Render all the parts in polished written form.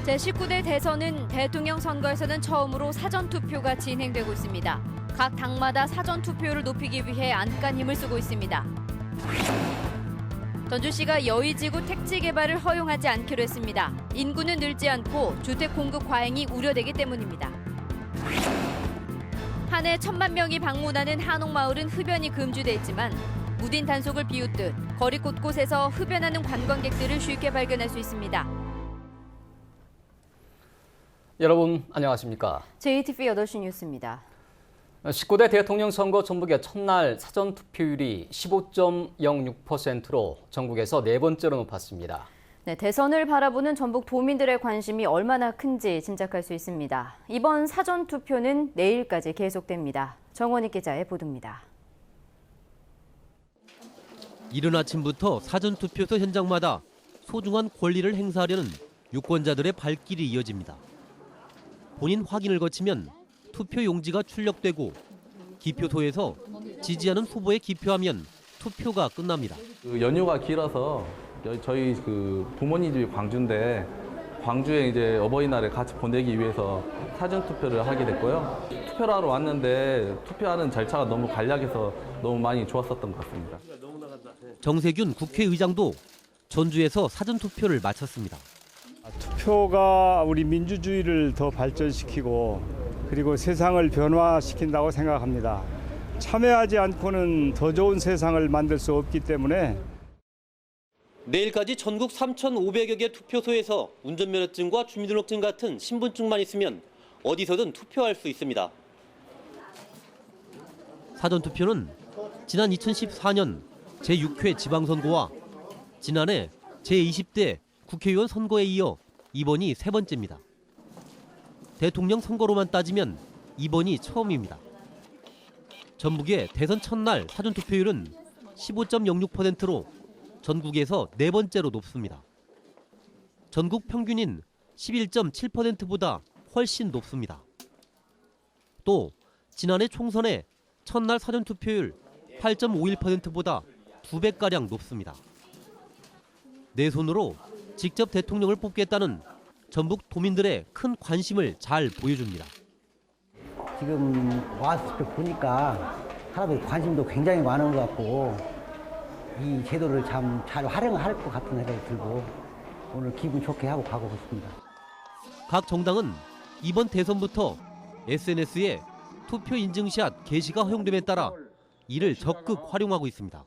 제19대 대선은 대통령 선거에서는 처음으로 사전투표가 진행되고 있습니다. 각 당마다 사전투표를 높이기 위해 안간 힘을 쓰고 있습니다. 전주시가 여의지구 택지 개발을 허용하지 않기로 했습니다. 인구는 늘지 않고 주택 공급 과잉이 우려되기 때문입니다. 한 해 1,000만 명이 방문하는 한옥마을은 흡연이 금지돼 있지만 무딘 단속을 비웃듯 거리 곳곳에서 흡연하는 관광객들을 쉽게 발견할 수 있습니다. 여러분 안녕하십니까? JTV 8시 뉴스입니다. 19대 대통령 선거 전북의 첫날 사전투표율이 15.06%로 전국에서 네 번째로 높았습니다. 네, 대선을 바라보는 전북 도민들의 관심이 얼마나 큰지 짐작할 수 있습니다. 이번 사전투표는 내일까지 계속됩니다. 정원익 기자의 보도입니다. 이른 아침부터 사전투표소 현장마다 소중한 권리를 행사하려는 유권자들의 발길이 이어집니다. 본인 확인을 거치면 투표 용지가 출력되고 기표소에서 지지하는 후보에 기표하면 투표가 끝납니다. 연휴가 길어서 저희 부모님 집이 광주인데 광주에 이제 어버이날에 같이 보내기 위해서 사전 투표를 하게 됐고요. 투표를 하러 왔는데 투표하는 절차가 너무 간략해서 너무 많이 좋았었던 것 같습니다. 정세균 국회의장도 전주에서 사전 투표를 마쳤습니다. 투표가 우리 민주주의를 더 발전시키고 그리고 세상을 변화시킨다고 생각합니다. 참여하지 않고는 더 좋은 세상을 만들 수 없기 때문에 내일까지 전국 3,500여 개 투표소에서 운전면허증과 주민등록증 같은 신분증만 있으면 어디서든 투표할 수 있습니다. 사전투표는 지난 2014년 제6회 지방선거와 지난해 제20대 국회의원 선거에 이어 이번이 세 번째입니다. 대통령 선거로만 따지면 이번이 처음입니다. 전북의 대선 첫날 사전투표율은 15.06%로 전국에서 네 번째로 높습니다. 전국 평균인 11.7%보다 훨씬 높습니다. 또 지난해 총선의 첫날 사전투표율 8.51%보다 2배가량 높습니다. 내 손으로 직접 대통령을 뽑겠다는 전북 도민들의 큰 관심을 잘 보여줍니다. 지금 와서 보니까 사람들이 관심도 굉장히 많은 것 같고 이 제도를 참 잘 활용할 것 같은 생각이 들고 오늘 기분 좋게 하고 가고 있습니다. 각 정당은 이번 대선부터 SNS에 투표 인증샷 게시가 허용됨에 따라 이를 적극 활용하고 있습니다.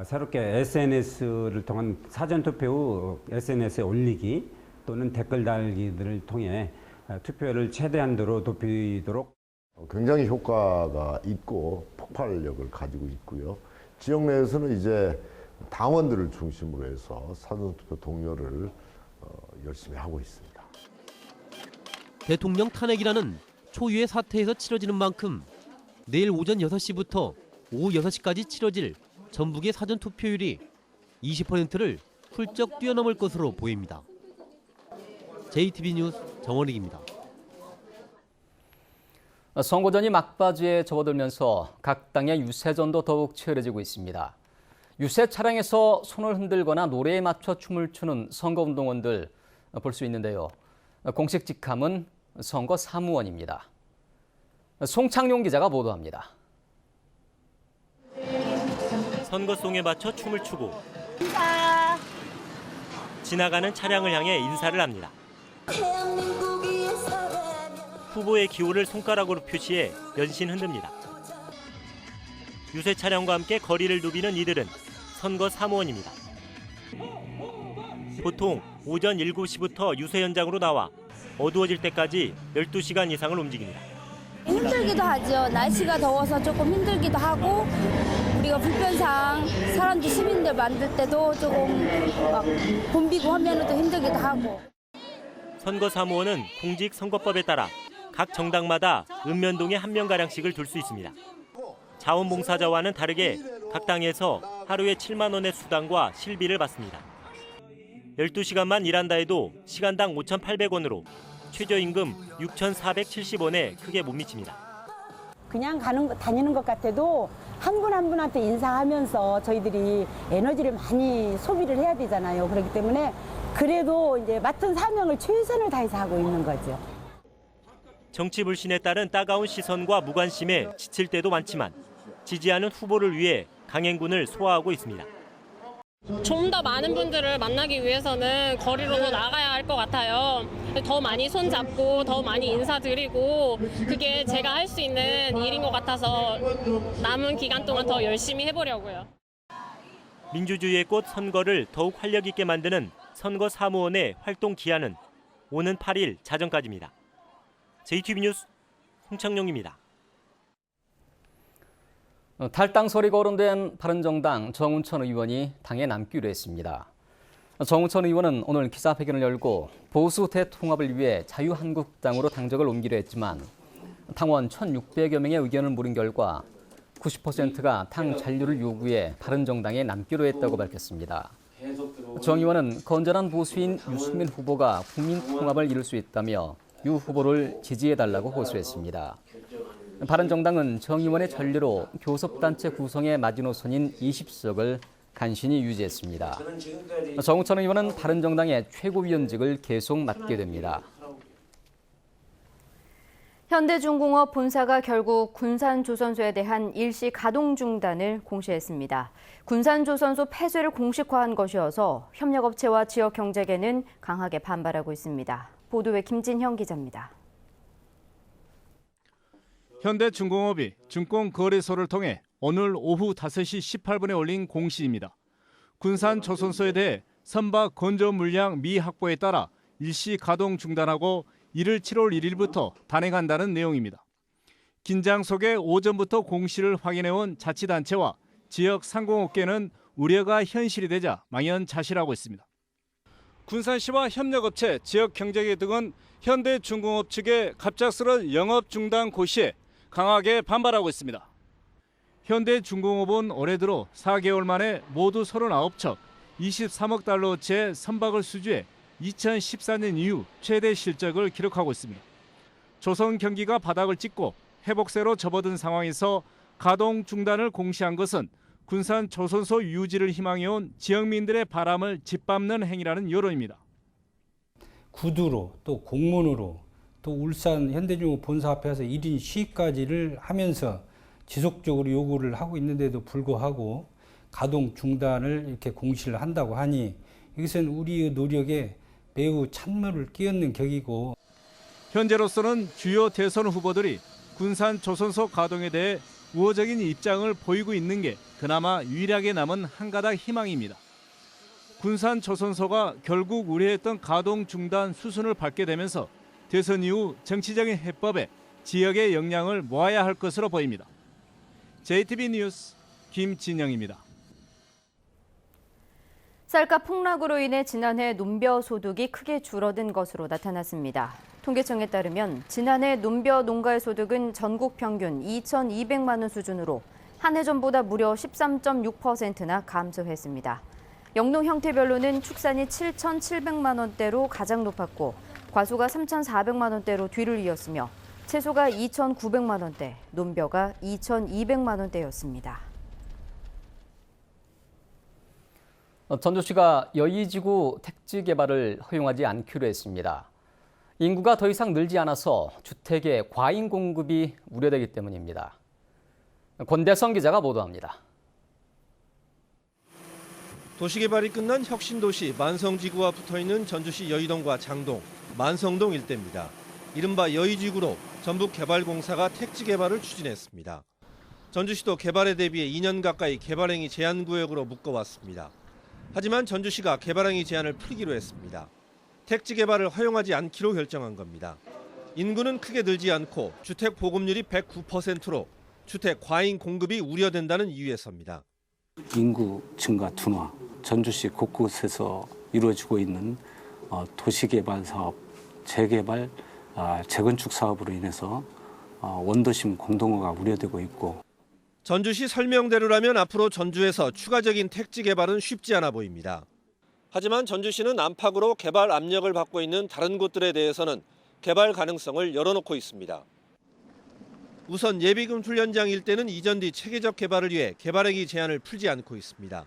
새롭게 SNS를 통한 사전투표 후 SNS에 올리기 또는 댓글 달기들을 통해 투표율을 최대한도로 높이도록 굉장히 효과가 있고 폭발력을 가지고 있고요. 지역 내에서는 이제 당원들을 중심으로 해서 사전투표 동료를 열심히 하고 있습니다. 대통령 탄핵이라는 초유의 사태에서 치러지는 만큼 내일 오전 6시부터 오후 6시까지 치러질 전북의 사전투표율이 20%를 훌쩍 뛰어넘을 것으로 보입니다. JTB 뉴스 정원익입니다. 선거전이 막바지에 접어들면서 각 당의 유세전도 더욱 치열해지고 있습니다. 유세 차량에서 손을 흔들거나 노래에 맞춰 춤을 추는 선거운동원들 볼 수 있는데요. 공식 직함은 선거 사무원입니다. 송창용 기자가 보도합니다. 선거송에 맞춰 춤을 추고 지나가는 차량을 향해 인사를 합니다. 후보의 기호를 손가락으로 표시해 연신 흔듭니다. 유세 차량과 함께 거리를 누비는 이들은 선거 사무원입니다. 보통 오전 7시부터 유세 현장으로 나와 어두워질 때까지 12시간 이상을 움직입니다. 힘들기도 하죠. 날씨가 더워서 조금 힘들기도 하고 우리가 불편상 사람들 시민들 만들 때도 조금 막 붐비고 하면 또 힘들기도 하고. 선거 사무원은 공직선거법에 따라 각 정당마다 읍면동에 1명가량씩을 둘 수 있습니다. 자원봉사자와는 다르게 각 당에서 하루에 7만 원의 수당과 실비를 받습니다. 12시간만 일한다 해도 시간당 5,800원으로 최저임금 6,470원에 크게 못 미칩니다. 그냥 다니는 것 같아도 한 분 한 분한테 인사하면서 저희들이 에너지를 많이 소비를 해야 되잖아요. 그렇기 때문에 그래도 이제 맡은 사명을 최선을 다해서 하고 있는 거죠. 정치 불신에 따른 따가운 시선과 무관심에 지칠 때도 많지만 지지하는 후보를 위해 강행군을 소화하고 있습니다. 좀 더 많은 분들을 만나기 위해서는 거리로 더 나가야 할 것 같아요. 더 많이 손잡고 더 많이 인사드리고 그게 제가 할 수 있는 일인 것 같아서 남은 기간 동안 더 열심히 해보려고요. 민주주의의 꽃 선거를 더욱 활력 있게 만드는 선거 사무원의 활동 기한은 오는 8일 자정까지입니다. JTBC 뉴스 홍창용입니다. 탈당 소리가 거론된 바른정당 정운천 의원이 당에 남기로 했습니다. 정운천 의원은 오늘 기자회견을 열고 보수 대통합을 위해 자유한국당으로 당적을 옮기려 했지만 당원 1,600여 명의 의견을 물은 결과 90%가 당 잔류를 요구해 바른정당에 남기로 했다고 밝혔습니다. 정 의원은 건전한 보수인 유승민 후보가 국민 통합을 이룰 수 있다며 유 후보를 지지해달라고 호소했습니다. 바른정당은 정 의원의 전례로 교섭단체 구성의 마지노선인 20석을 간신히 유지했습니다. 정우천 의원은 바른정당의 최고위원직을 계속 맡게 됩니다. 현대중공업 본사가 결국 군산조선소에 대한 일시 가동 중단을 공시했습니다. 군산조선소 폐쇄를 공식화한 것이어서 협력업체와 지역 경제계는 강하게 반발하고 있습니다. 보도에 김진형 기자입니다. 현대중공업이 증권거래소를 통해 오늘 오후 5시 18분에 올린 공시입니다. 군산조선소에 대해 선박 건조 물량 미확보에 따라 일시 가동 중단하고 이를 7월 1일부터 단행한다는 내용입니다. 긴장 속에 오전부터 공시를 확인해온 자치단체와 지역 상공업계는 우려가 현실이 되자 망연자실하고 있습니다. 군산시와 협력업체, 지역 경제계 등은 현대중공업 측의 갑작스런 영업 중단 고시에 강하게 반발하고 있습니다. 현대중공업은 올해 들어 4개월 만에 모두 39척 23억 달러어치의 선박을 수주해 2014년 이후 최대 실적을 기록하고 있습니다. 조선 경기가 바닥을 찍고 회복세로 접어든 상황에서 가동 중단을 공시한 것은 군산 조선소 유지를 희망해온 지역민들의 바람을 짓밟는 행위라는 여론입니다. 구두로 또 공문으로 또 울산 현대중공업 본사 앞에서 1인 시위까지를 하면서 지속적으로 요구를 하고 있는데도 불구하고 가동 중단을 이렇게 공시를 한다고 하니 이것은 우리의 노력에 매우 찬물을 끼얹는 격이고, 현재로서는 주요 대선 후보들이 군산 조선소 가동에 대해 우호적인 입장을 보이고 있는 게 그나마 유일하게 남은 한 가닥 희망입니다. 군산 조선소가 결국 우려했던 가동 중단 수순을 밟게 되면서 대선 이후 정치적인 해법에 지역의 역량을 모아야 할 것으로 보입니다. JTBC 뉴스 김진영입니다. 쌀값 폭락으로 인해 지난해 논벼 소득이 크게 줄어든 것으로 나타났습니다. 통계청에 따르면 지난해 논벼 농가의 소득은 전국 평균 2,200만 원 수준으로 한 해 전보다 무려 13.6%나 감소했습니다. 영농 형태별로는 축산이 7,700만 원대로 가장 높았고 과수가 3,400만 원대로 뒤를 이었으며 채소가 2,900만 원대, 논벼가 2,200만 원대였습니다. 전주시가 여의지구 택지 개발을 허용하지 않기로 했습니다. 인구가 더 이상 늘지 않아서 주택의 과잉 공급이 우려되기 때문입니다. 권대성 기자가 보도합니다. 도시개발이 끝난 혁신도시 만성지구와 붙어있는 전주시 여의동과 장동, 만성동 일대입니다. 이른바 여의지구로 전북개발공사가 택지 개발을 추진했습니다. 전주시도 개발에 대비해 2년 가까이 개발행위 제한구역으로 묶어왔습니다. 하지만 전주시가 개발행위 제한을 풀기로 했습니다. 택지 개발을 허용하지 않기로 결정한 겁니다. 인구는 크게 늘지 않고 주택 보급률이 109%로 주택 과잉 공급이 우려된다는 이유에서입니다. 인구 증가 둔화, 전주시 곳곳에서 이루어지고 있는 도시개발 사업, 재개발, 재건축 사업으로 인해서 원도심 공동화가 우려되고 있고, 전주시 설명대로라면 앞으로 전주에서 추가적인 택지 개발은 쉽지 않아 보입니다. 하지만 전주시는 안팎으로 개발 압력을 받고 있는 다른 곳들에 대해서는 개발 가능성을 열어놓고 있습니다. 우선 예비군 훈련장 일대는 이전 뒤 체계적 개발을 위해 개발행위 제한을 풀지 않고 있습니다.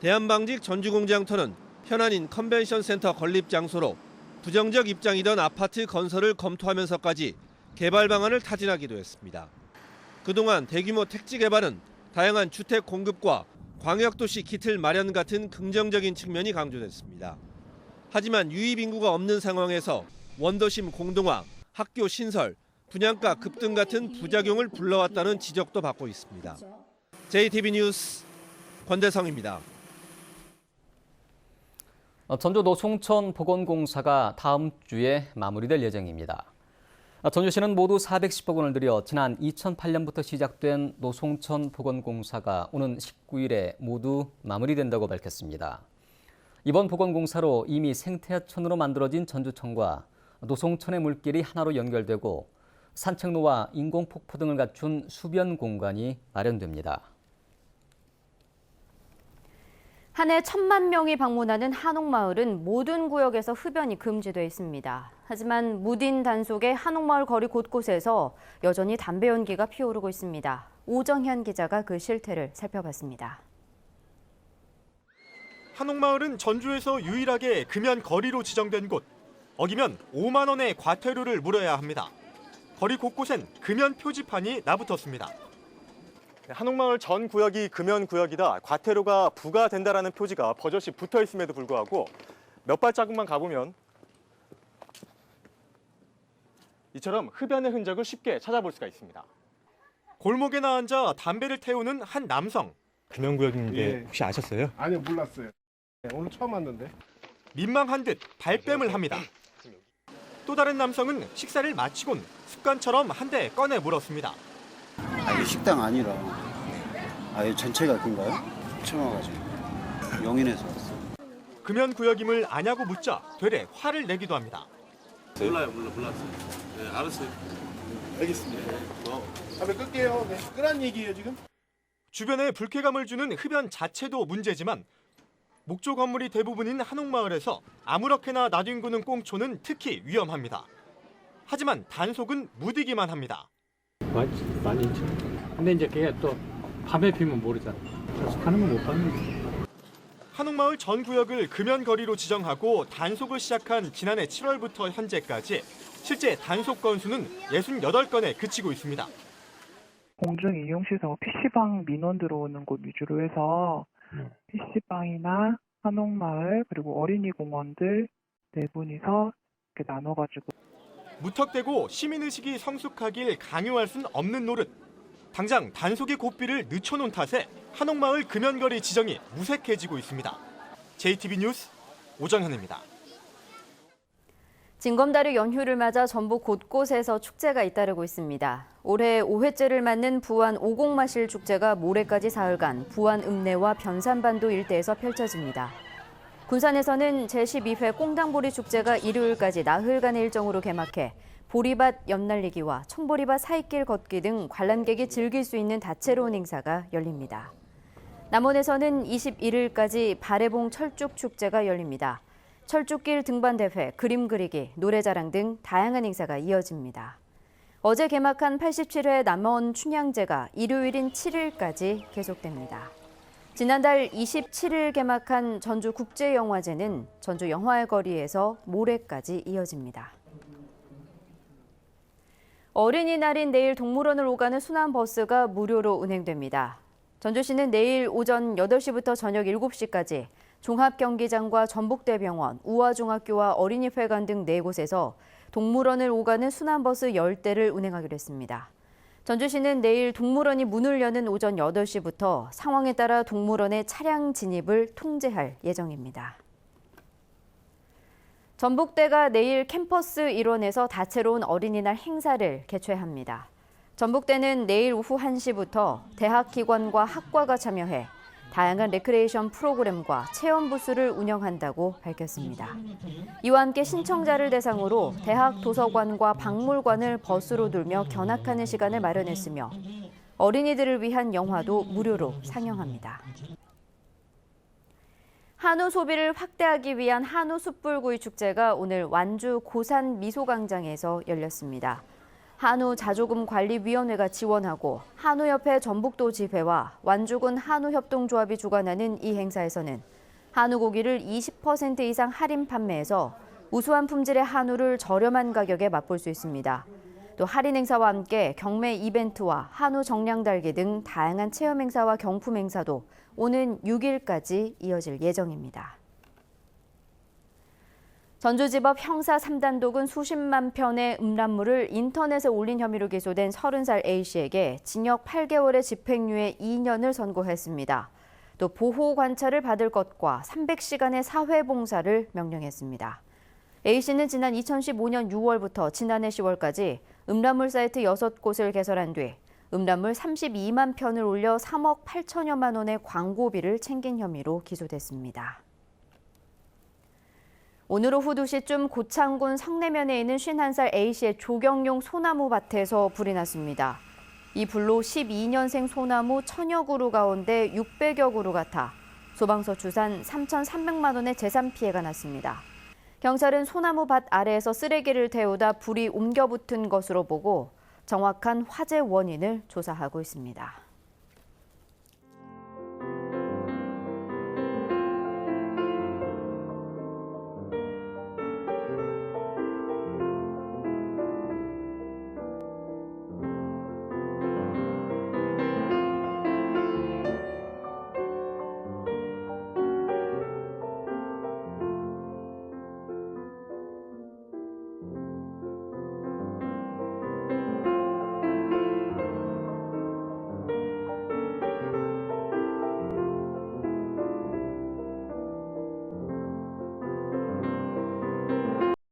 대한방직 전주공장터는 현안인 컨벤션 센터 건립 장소로 부정적 입장이던 아파트 건설을 검토하면서까지 개발 방안을 타진하기도 했습니다. 그동안 대규모 택지 개발은 다양한 주택 공급과 광역도시 기틀 마련 같은 긍정적인 측면이 강조됐습니다. 하지만 유입 인구가 없는 상황에서 원도심 공동화, 학교 신설, 분양가 급등 같은 부작용을 불러왔다는 지적도 받고 있습니다. JTB 뉴스 권대성입니다. 전주 노송천 복원공사가 다음 주에 마무리될 예정입니다. 전주시는 모두 410억 원을 들여 지난 2008년부터 시작된 노송천 복원공사가 오는 19일에 모두 마무리된다고 밝혔습니다. 이번 복원공사로 이미 생태하천으로 만들어진 전주천과 노송천의 물길이 하나로 연결되고 산책로와 인공폭포 등을 갖춘 수변 공간이 마련됩니다. 한 해 1,000만 명이 방문하는 한옥마을은 모든 구역에서 흡연이 금지돼 있습니다. 하지만 무딘 단속에 한옥마을 거리 곳곳에서 여전히 담배 연기가 피어오르고 있습니다. 오정현 기자가 그 실태를 살펴봤습니다. 한옥마을은 전주에서 유일하게 금연 거리로 지정된 곳. 어기면 5만 원의 과태료를 물어야 합니다. 거리 곳곳엔 금연 표지판이 나붙었습니다. 한옥마을 전 구역이 금연 구역이다, 과태료가 부과된다라는 표지가 버젓이 붙어 있음에도 불구하고 몇 발자국만 가보면 이처럼 흡연의 흔적을 쉽게 찾아볼 수가 있습니다. 골목에나 앉아 담배를 태우는 한 남성. 금연 구역인데 혹시 아셨어요? 아니요, 몰랐어요. 오늘 처음 왔는데. 민망한 듯 발뺌을 합니다. 또 다른 남성은 식사를 마치곤 습관처럼 한 대 꺼내 물었습니다. 이 식당 아니라 아예 전체가 그런가요? 처음 와가지고 영인에서 왔어요. 금연 구역임을 아냐고 묻자 되레 화를 내기도 합니다. 몰랐어요. 네, 알았어요. 알겠습니다. 담배 끌게요. 네, 끄란 얘기예요 지금? 주변에 불쾌감을 주는 흡연 자체도 문제지만 목조 건물이 대부분인 한옥마을에서 아무렇게나 놔둔 꽁초는 특히 위험합니다. 하지만 단속은 무디기만 합니다. 많이 있죠. 근데 이제 그게 또 밤에 피면 모르잖아. 단속하는 건 못 받는 거지. 한옥마을 전 구역을 금연거리로 지정하고 단속을 시작한 지난해 7월부터 현재까지 실제 단속 건수는 68건에 그치고 있습니다. 공중 이용시설 PC방 민원 들어오는 곳 위주로 해서 PC방이나 한옥마을 그리고 어린이 공원들 네 분이서 이렇게 나눠가지고 무턱대고 시민의식이 성숙하길 강요할 순 없는 노릇. 당장 단속의 고삐를 늦춰놓은 탓에 한옥마을 금연거리 지정이 무색해지고 있습니다. JTB 뉴스 오정현입니다. 징검다리 연휴를 맞아 전북 곳곳에서 축제가 잇따르고 있습니다. 올해 5회째를 맞는 부안 오곡마실 축제가 모레까지 사흘간 부안 읍내와 변산반도 일대에서 펼쳐집니다. 군산에서는 제12회 꽁당보리 축제가 일요일까지 나흘간의 일정으로 개막해 보리밭 연날리기와 청보리밭 사이길 걷기 등 관람객이 즐길 수 있는 다채로운 행사가 열립니다. 남원에서는 21일까지 발해봉 철쭉 축제가 열립니다. 철쭉길 등반대회, 그림 그리기, 노래자랑 등 다양한 행사가 이어집니다. 어제 개막한 87회 남원 춘향제가 일요일인 7일까지 계속됩니다. 지난달 27일 개막한 전주국제영화제는 전주 영화의 거리에서 모레까지 이어집니다. 어린이날인 내일 동물원을 오가는 순환버스가 무료로 운행됩니다. 전주시는 내일 오전 8시부터 저녁 7시까지 종합경기장과 전북대병원, 우화중학교와 어린이회관 등 4곳에서 동물원을 오가는 순환버스 10대를 운행하기로 했습니다. 전주시는 내일 동물원이 문을 여는 오전 8시부터 상황에 따라 동물원의 차량 진입을 통제할 예정입니다. 전북대가 내일 캠퍼스 일원에서 다채로운 어린이날 행사를 개최합니다. 전북대는 내일 오후 1시부터 대학 기관과 학과가 참여해 다양한 레크레이션 프로그램과 체험 부스를 운영한다고 밝혔습니다. 이와 함께 신청자를 대상으로 대학 도서관과 박물관을 버스로 돌며 견학하는 시간을 마련했으며 어린이들을 위한 영화도 무료로 상영합니다. 한우 소비를 확대하기 위한 한우 숯불구이 축제가 오늘 완주 고산 미소광장에서 열렸습니다. 한우 자조금관리위원회가 지원하고 한우협회 전북도 지회와 완주군 한우협동조합이 주관하는 이 행사에서는 한우 고기를 20% 이상 할인 판매해서 우수한 품질의 한우를 저렴한 가격에 맛볼 수 있습니다. 또 할인 행사와 함께 경매 이벤트와 한우 정량 달기 등 다양한 체험 행사와 경품 행사도 오는 6일까지 이어질 예정입니다. 전주지법 형사 3단독은 수십만 편의 음란물을 인터넷에 올린 혐의로 기소된 30살 A씨에게 징역 8개월의 집행유예 2년을 선고했습니다. 또 보호 관찰을 받을 것과 300시간의 사회봉사를 명령했습니다. A씨는 지난 2015년 6월부터 지난해 10월까지 음란물 사이트 6곳을 개설한 뒤 음란물 32만 편을 올려 3억 8천여만 원의 광고비를 챙긴 혐의로 기소됐습니다. 오늘 오후 2시쯤 고창군 성내면에 있는 51살 A씨의 조경용 소나무 밭에서 불이 났습니다. 이 불로 12년생 소나무 1000여 그루 가운데 600여 그루가 타 소방서 추산 3,300만 원의 재산 피해가 났습니다. 경찰은 소나무 밭 아래에서 쓰레기를 태우다 불이 옮겨 붙은 것으로 보고 정확한 화재 원인을 조사하고 있습니다.